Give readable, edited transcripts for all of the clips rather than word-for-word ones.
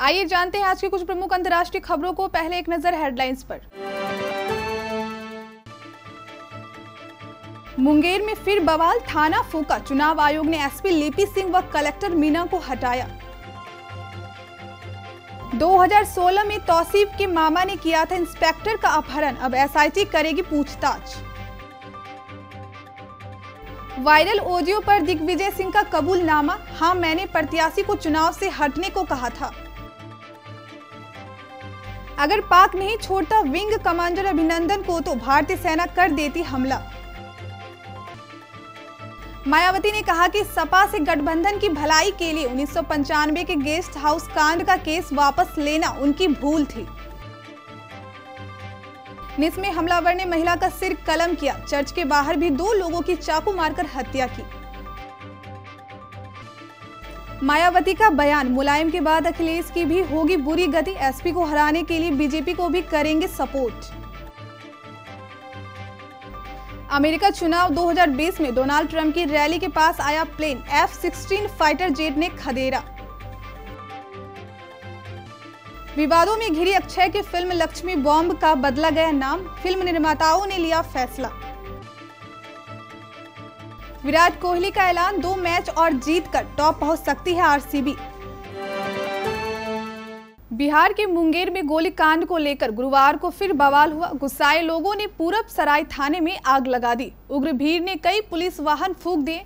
आइए जानते हैं आज की कुछ प्रमुख अंतर्राष्ट्रीय खबरों को। पहले एक नजर हेडलाइंस पर। मुंगेर में फिर बवाल, थाना फूका। चुनाव आयोग ने एसपी लिपि सिंह व कलेक्टर मीना को हटाया। 2016 में तौसीफ के मामा ने किया था इंस्पेक्टर का अपहरण, अब एसआईटी करेगी पूछताछ। वायरल ऑडियो पर दिग्विजय सिंह का कबूलनामा, हाँ मैंने प्रत्याशी को चुनाव से हटने को कहा था। अगर पाक नहीं छोड़ता विंग कमांडर अभिनंदन को तो भारतीय सेना कर देती हमला। मायावती ने कहा कि सपा से गठबंधन की भलाई के लिए 1995 के गेस्ट हाउस कांड का केस वापस लेना उनकी भूल थी। निस में हमलावर ने महिला का सिर कलम किया। चर्च के बाहर भी 2 लोगों की चाकू मारकर हत्या की। मायावती का बयान, मुलायम के बाद अखिलेश की भी होगी बुरी गति। एसपी को हराने के लिए बीजेपी को भी करेंगे सपोर्ट। अमेरिका चुनाव 2020 में डोनाल्ड ट्रंप की रैली के पास आया प्लेन, F-16 फाइटर जेट ने खदेड़ा। विवादों में घिरी अक्षय की फिल्म लक्ष्मी बॉम्ब का बदला गया नाम, फिल्म निर्माताओं ने लिया फैसला। विराट कोहली का ऐलान, 2 मैच और जीतकर टॉप पहुंच सकती है आरसीबी। बिहार के मुंगेर में गोलीकांड को लेकर गुरुवार को फिर बवाल हुआ। गुस्साए लोगों ने पूरब सराय थाने में आग लगा दी। उग्र भीड़ ने कई पुलिस वाहन फूंक दिए।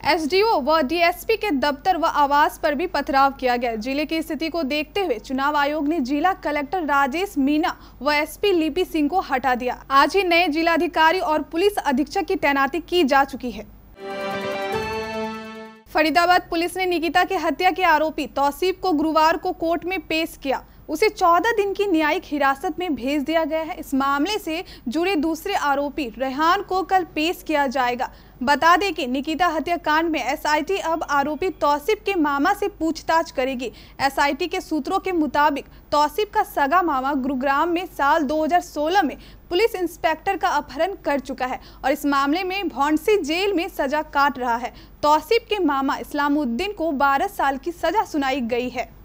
एसडीओ व डीएसपी के दफ्तर व आवास पर भी पथराव किया गया। जिले की स्थिति को देखते हुए चुनाव आयोग ने जिला कलेक्टर राजेश मीना व एसपी लिपि सिंह को हटा दिया। आज ही नए जिलाधिकारी और पुलिस अधीक्षक की तैनाती की जा चुकी है। फरीदाबाद पुलिस ने निकिता की हत्या के आरोपी तौसीफ को गुरुवार को कोर्ट में पेश किया। उसे 14 दिन की न्यायिक हिरासत में भेज दिया गया है। इस मामले से जुड़े दूसरे आरोपी रेहान को कल पेश किया जाएगा। बता दें कि निकिता हत्याकांड में एसआईटी अब आरोपी तौसीफ के मामा से पूछताछ करेगी। एसआईटी के सूत्रों के मुताबिक तौसीफ का सगा मामा गुरुग्राम में साल 2016 में पुलिस इंस्पेक्टर का अपहरण कर चुका है और इस मामले में भौंडसी जेल में सजा काट रहा है। तौसीफ के मामा इस्लामुद्दीन को 12 साल की सजा सुनाई गई है।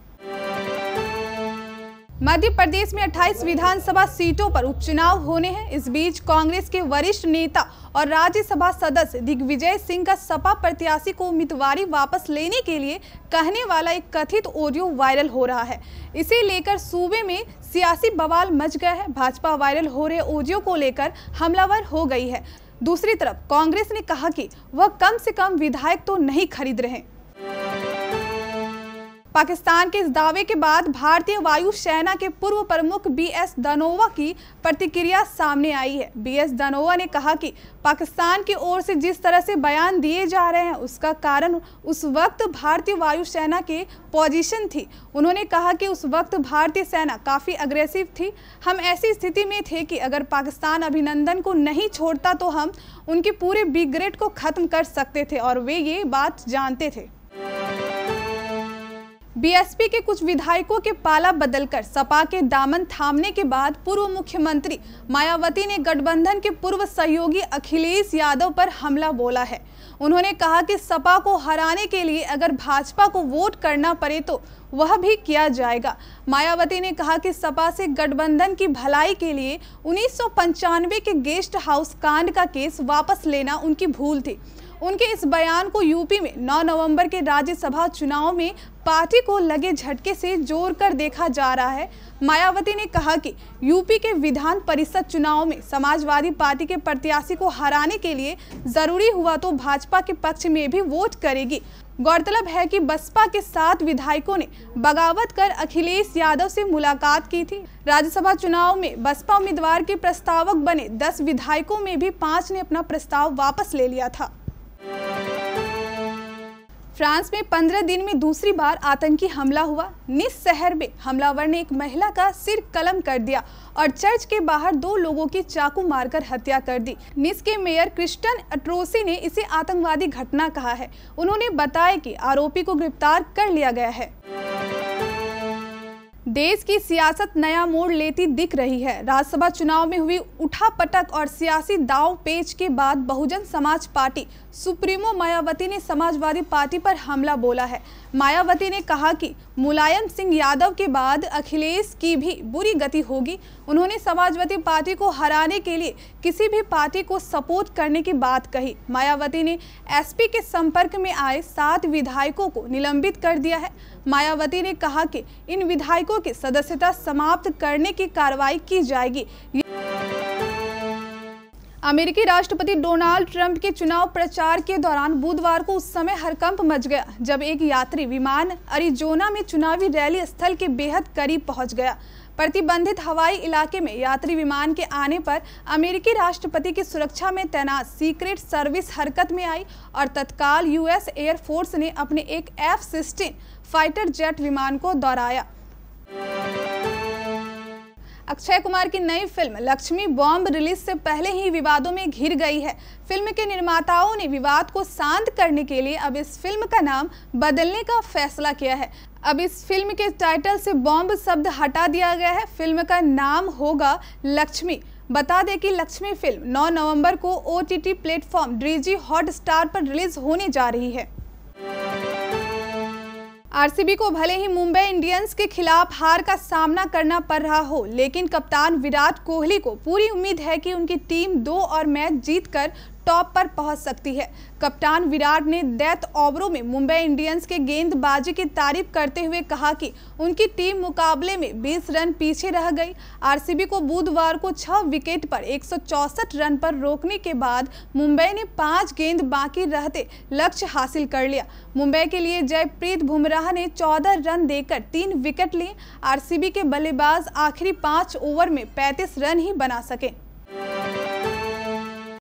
मध्य प्रदेश में 28 विधानसभा सीटों पर उपचुनाव होने हैं। इस बीच कांग्रेस के वरिष्ठ नेता और राज्यसभा सदस्य दिग्विजय सिंह का सपा प्रत्याशी को उम्मीदवारी वापस लेने के लिए कहने वाला एक कथित ऑडियो वायरल हो रहा है। इसे लेकर सूबे में सियासी बवाल मच गया है। भाजपा वायरल हो रहे ऑडियो को लेकर हमलावर हो गई है। दूसरी तरफ कांग्रेस ने कहा कि वह कम से कम विधायक तो नहीं खरीद रहे। पाकिस्तान के इस दावे के बाद भारतीय वायुसेना के पूर्व प्रमुख बीएस धनोआ की प्रतिक्रिया सामने आई है। बीएस धनोआ ने कहा कि पाकिस्तान की ओर से जिस तरह से बयान दिए जा रहे हैं उसका कारण उस वक्त भारतीय वायुसेना के पोजीशन थी। उन्होंने कहा कि उस वक्त भारतीय सेना काफ़ी अग्रेसिव थी। हम ऐसी स्थिति में थे कि अगर पाकिस्तान अभिनंदन को नहीं छोड़ता तो हम उनके पूरे ब्रिगेड को ख़त्म कर सकते थे और वे ये बात जानते थे। बीएसपी के कुछ विधायकों के पाला बदलकर सपा के दामन थामने के बाद पूर्व मुख्यमंत्री मायावती ने गठबंधन के पूर्व सहयोगी अखिलेश यादव पर हमला बोला है। उन्होंने कहा कि सपा को हराने के लिए अगर भाजपा को वोट करना पड़े तो वह भी किया जाएगा। मायावती ने कहा कि सपा से गठबंधन की भलाई के लिए 1995 के गेस्ट हाउस कांड का केस वापस लेना उनकी भूल थी। उनके इस बयान को यूपी में 9 नवंबर के राज्यसभा चुनाव में पार्टी को लगे झटके से जोड़कर देखा जा रहा है। मायावती ने कहा कि यूपी के विधान परिषद चुनाव में समाजवादी पार्टी के प्रत्याशी को हराने के लिए जरूरी हुआ तो भाजपा के पक्ष में भी वोट करेगी। गौरतलब है कि बसपा के 7 विधायकों ने बगावत कर अखिलेश यादव से मुलाकात की थी। राज्यसभा चुनाव में बसपा उम्मीदवार के प्रस्तावक बने 10 विधायकों में भी 5 ने अपना प्रस्ताव वापस ले लिया था। फ्रांस में 15 दिन में दूसरी बार आतंकी हमला हुआ। निस शहर में हमलावर ने एक महिला का सिर कलम कर दिया और चर्च के बाहर 2 लोगों की चाकू मारकर हत्या कर दी। निस के मेयर क्रिस्टन अट्रोसी ने इसे आतंकवादी घटना कहा है। उन्होंने बताया कि आरोपी को गिरफ्तार कर लिया गया है। देश की सियासत नया मोड़ लेती दिख रही है। राज्यसभा चुनाव में हुई उठापटक और सियासी दांव पेच के बाद बहुजन समाज पार्टी सुप्रीमो मायावती ने समाजवादी पार्टी पर हमला बोला है। मायावती ने कहा कि मुलायम सिंह यादव के बाद अखिलेश की भी बुरी गति होगी। उन्होंने समाजवादी पार्टी को हराने के लिए किसी भी पार्टी को सपोर्ट करने की बात कही। मायावती ने एसपी के संपर्क में आए 7 विधायकों को निलंबित कर दिया है। मायावती ने कहा कि इन विधायकों की सदस्यता समाप्त करने की कार्रवाई की जाएगी। अमेरिकी राष्ट्रपति डोनाल्ड ट्रंप के चुनाव प्रचार के दौरान बुधवार को उस समय हड़कंप मच गया जब एक यात्री विमान अरिजोना में चुनावी रैली स्थल के बेहद करीब पहुंच गया। प्रतिबंधित हवाई इलाके में यात्री विमान के आने पर अमेरिकी राष्ट्रपति की सुरक्षा में तैनात सीक्रेट सर्विस हरकत में आई और तत्काल यूएस एयरफोर्स ने अपने एक F-16 फाइटर जेट विमान को दौड़ाया। अक्षय कुमार की नई फिल्म लक्ष्मी बॉम्ब रिलीज से पहले ही विवादों में घिर गई है। फिल्म के निर्माताओं ने विवाद को शांत करने के लिए अब इस फिल्म का नाम बदलने का फैसला किया है। अब इस फिल्म के टाइटल से बॉम्ब शब्द हटा दिया गया है। फिल्म का नाम होगा लक्ष्मी। बता दें कि लक्ष्मी फिल्म 9 नवंबर को OTT प्लेटफॉर्म DIGI हॉटस्टार पर रिलीज होने जा रही है। आरसीबी को भले ही मुंबई इंडियंस के खिलाफ हार का सामना करना पड़ रहा हो, लेकिन कप्तान विराट कोहली को पूरी उम्मीद है कि उनकी टीम 2 और मैच जीतकर टॉप पर पहुंच सकती है। कप्तान विराट ने डेथ ओवरों में मुंबई इंडियंस के गेंदबाजी की तारीफ करते हुए कहा कि उनकी टीम मुकाबले में 20 रन पीछे रह गई। आरसीबी को बुधवार को 6 विकेट पर 164 रन पर रोकने के बाद मुंबई ने 5 गेंद बाकी रहते लक्ष्य हासिल कर लिया। मुंबई के लिए जयप्रीत बुमराह ने 14 रन देकर 3 विकेट लिए। आरसीबी के बल्लेबाज आखिरी 5 ओवर में 35 रन ही बना सके।